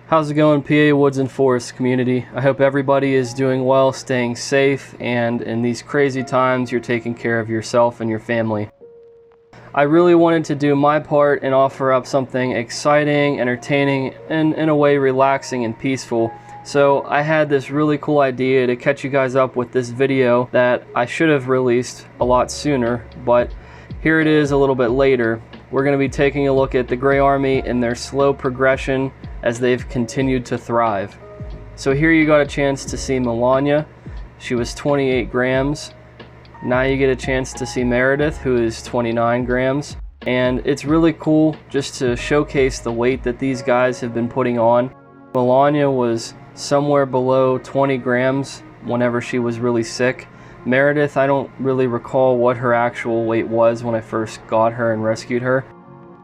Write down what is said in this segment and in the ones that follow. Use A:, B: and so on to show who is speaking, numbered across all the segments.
A: How's it going, PA Woods and Forest community? I hope everybody is doing well, staying safe, and in these crazy times you're taking care of yourself and your family. I really wanted to do my part and offer up something exciting, entertaining, and in a way relaxing and peaceful. So I had this really cool idea to catch you guys up with this video that I should have released a lot sooner, but here it is a little bit later. We're going to be taking a look at the Gray Army and their slow progression as they've continued to thrive. So here you got a chance to see Melania. She was 28 grams. Now you get a chance to see Meredith, who is 29 grams. And it's really cool just to showcase the weight that these guys have been putting on. Melania was somewhere below 20 grams whenever she was really sick. Meredith, I don't really recall what her actual weight was when I first got her and rescued her,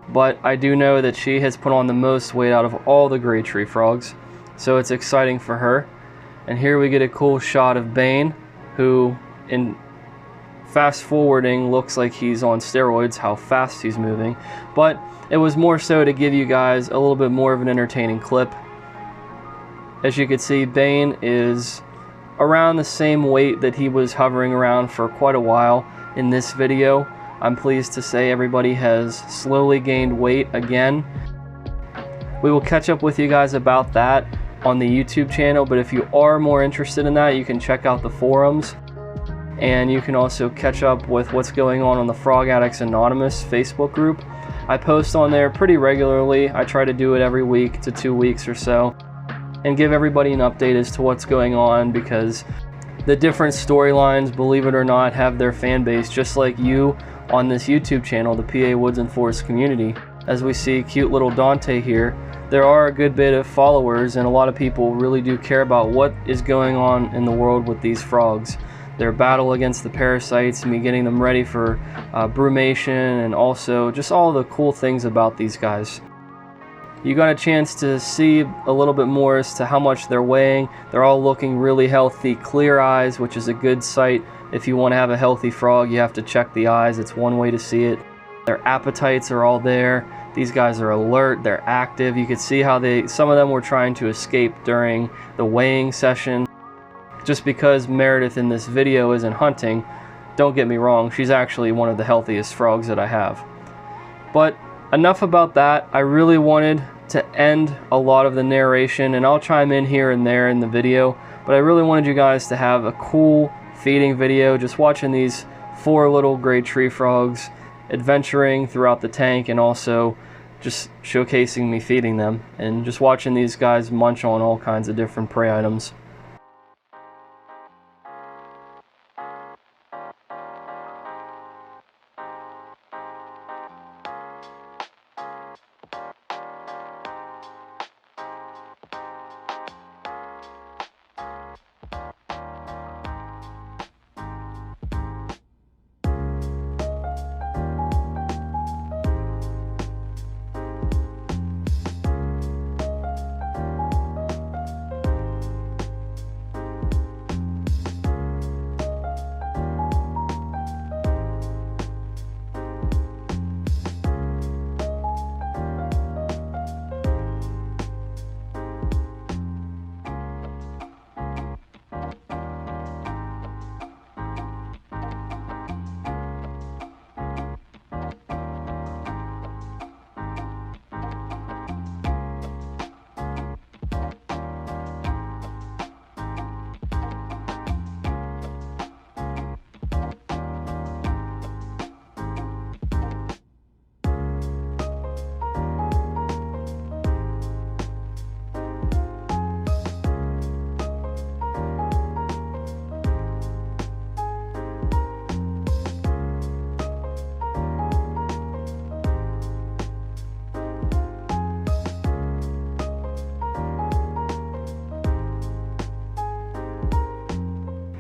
A: but I do know that she has put on the most weight out of all the gray tree frogs, so it's exciting for her. And here we get a cool shot of Bane, who in fast forwarding looks like he's on steroids, how fast he's moving, but it was more so to give you guys a little bit more of an entertaining clip. As you can see, Bane is around the same weight that he was hovering around for quite a while in this video. I'm pleased to say everybody has slowly gained weight again. We will catch up with you guys about that on the YouTube channel, but if you are more interested in that, you can check out the forums, and you can also catch up with what's going on the Frog Addicts Anonymous Facebook group. I post on there pretty regularly. I try to do it every week to 2 weeks or so, and give everybody an update as to what's going on, because the different storylines, believe it or not, have their fan base, just like you on this YouTube channel, the PA Woods and Forest community. As we see cute little Dante here, there are a good bit of followers, and a lot of people really do care about what is going on in the world with these frogs. Their battle against the parasites, me getting them ready for brumation, and also just all the cool things about these guys. You got a chance to see a little bit more as to how much they're weighing. They're all looking really healthy, clear eyes, which is a good sight. If you want to have a healthy frog, you have to check the eyes. It's one way to see it. Their appetites are all there. These guys are alert, they're active. You could see how some of them were trying to escape during the weighing session. Just because Meredith in this video isn't hunting, don't get me wrong, she's actually one of the healthiest frogs that I have. But enough about that. I really wanted to end a lot of the narration, and I'll chime in here and there in the video, but I really wanted you guys to have a cool feeding video, just watching these 4 little gray tree frogs adventuring throughout the tank, and also just showcasing me feeding them, and just watching these guys munch on all kinds of different prey items.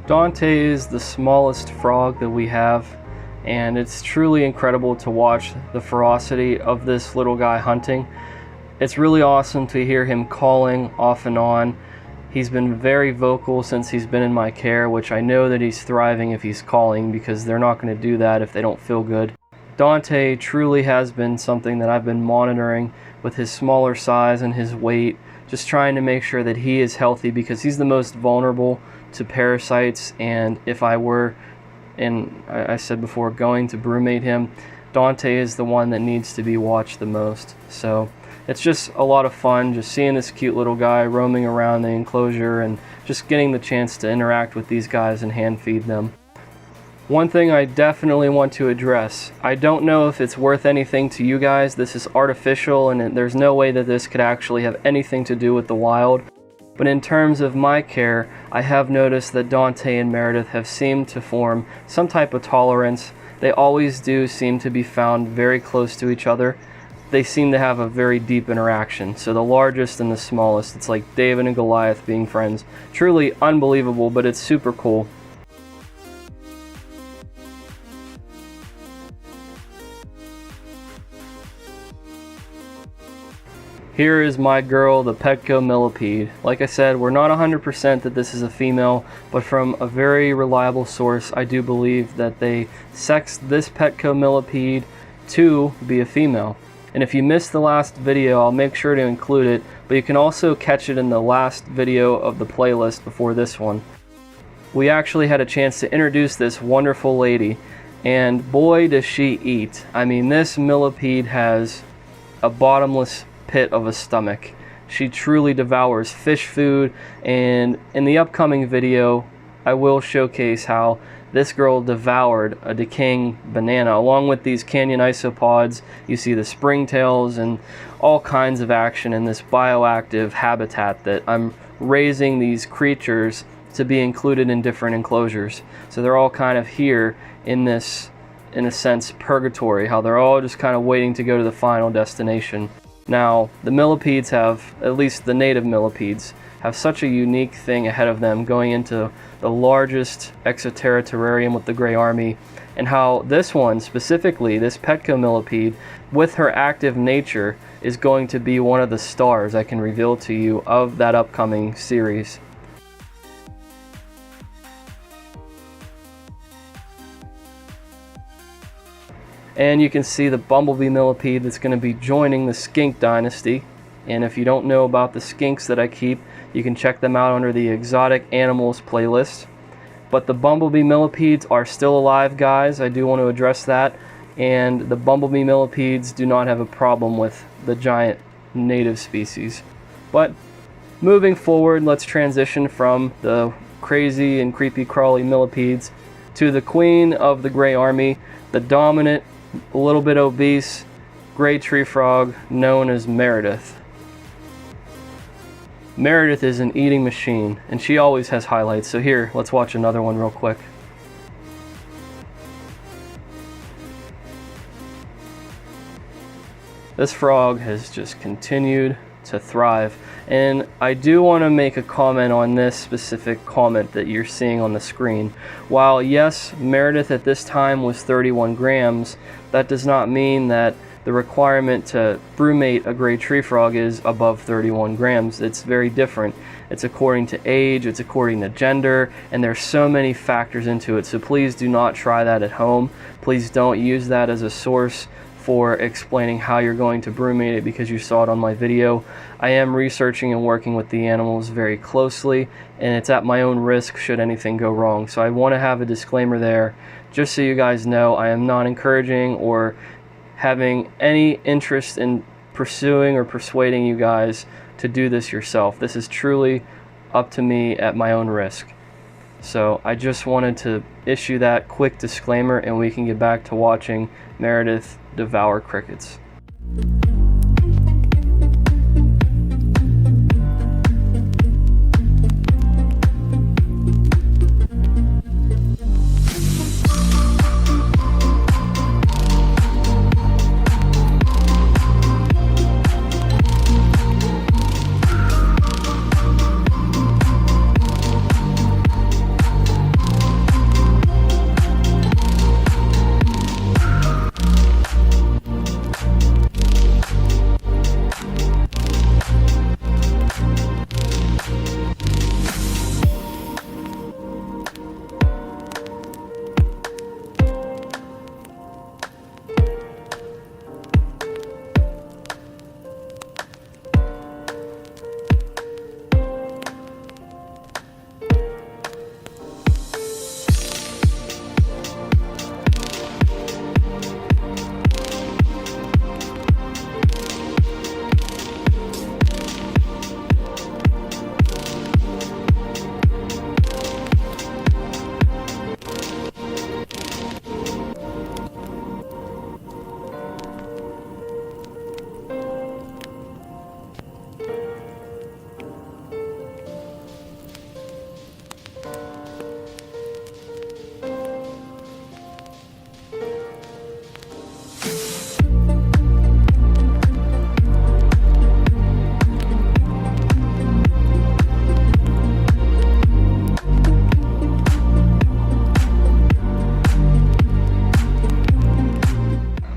A: Dante is the smallest frog that we have, and it's truly incredible to watch the ferocity of this little guy hunting. It's really awesome to hear him calling off and on. He's been very vocal since he's been in my care, which I know that he's thriving if he's calling, because they're not going to do that if they don't feel good. Dante truly has been something that I've been monitoring with his smaller size and his weight just trying to make sure that he is healthy, because he's the most vulnerable to parasites. And if I were, and I said before, going to brumate him, Dante is the one that needs to be watched the most. So it's just a lot of fun just seeing this cute little guy roaming around the enclosure and just getting the chance to interact with these guys and hand feed them. One thing I definitely want to address, I don't know if it's worth anything to you guys. This is artificial, and there's no way that this could actually have anything to do with the wild. But in terms of my care, I have noticed that Dante and Meredith have seemed to form some type of tolerance. They always do seem to be found very close to each other. They seem to have a very deep interaction. So the largest and the smallest, it's like David and Goliath being friends. Truly unbelievable, but it's super cool. Here is my girl, the Petco Millipede. Like I said, we're not 100% that this is a female, but from a very reliable source, I do believe that they sexed this Petco Millipede to be a female. And if you missed the last video, I'll make sure to include it, but you can also catch it in the last video of the playlist before this one. We actually had a chance to introduce this wonderful lady, and boy does she eat. I mean, this millipede has a bottomless pit of a stomach. She truly devours fish food, and in the upcoming video I will showcase how this girl devoured a decaying banana along with these canyon isopods. You see the springtails and all kinds of action in this bioactive habitat that I'm raising these creatures to be included in different enclosures. So they're all kind of here in this, in a sense, purgatory, how they're all just kind of waiting to go to the final destination. Now, the millipedes have, at least the native millipedes, have such a unique thing ahead of them going into the largest exoterritorium with the Gray Army, and how this one, specifically, this Petco millipede, with her active nature, is going to be one of the stars I can reveal to you of that upcoming series. And you can see the bumblebee millipede that's going to be joining the skink dynasty. And if you don't know about the skinks that I keep, you can check them out under the exotic animals playlist. But the bumblebee millipedes are still alive, guys. I do want to address that. And the bumblebee millipedes do not have a problem with the giant native species. But moving forward, let's transition from the crazy and creepy crawly millipedes to the queen of the Gray Army, the dominant, a little bit obese gray tree frog known as Meredith. Meredith is an eating machine, and she always has highlights. So here, let's watch another one real quick. This frog has just continued to thrive. And I do want to make a comment on this specific comment that you're seeing on the screen. While yes, Meredith at this time was 31 grams, that does not mean that the requirement to brumate a gray tree frog is above 31 grams. It's very different. It's according to age, it's according to gender, and there's so many factors into it. So please do not try that at home. Please don't use that as a source for explaining how you're going to brumate it because you saw it on my video. I am researching and working with the animals very closely, and it's at my own risk should anything go wrong. So I want to have a disclaimer there, just so you guys know I am not encouraging or having any interest in pursuing or persuading you guys to do this yourself. This is truly up to me at my own risk. So I just wanted to issue that quick disclaimer, and we can get back to watching Meredith devour crickets.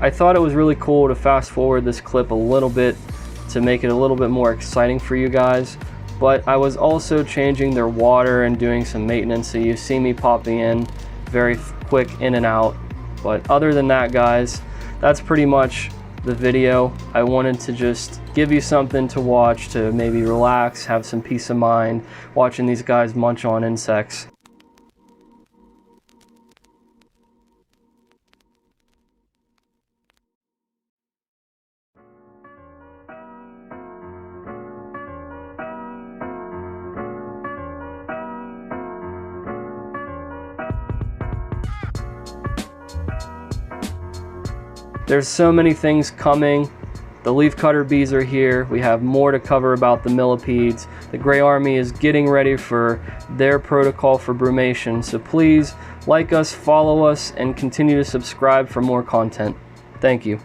A: I thought it was really cool to fast forward this clip a little bit to make it a little bit more exciting for you guys, but I was also changing their water and doing some maintenance, so you see me popping in very quick in and out. But other than that, guys, that's pretty much the video. I wanted to just give you something to watch to maybe relax, have some peace of mind watching these guys munch on insects. There's so many things coming. The leafcutter bees are here. We have more to cover about the millipedes. The Gray Army is getting ready for their protocol for brumation. So please like us, follow us, and continue to subscribe for more content. Thank you.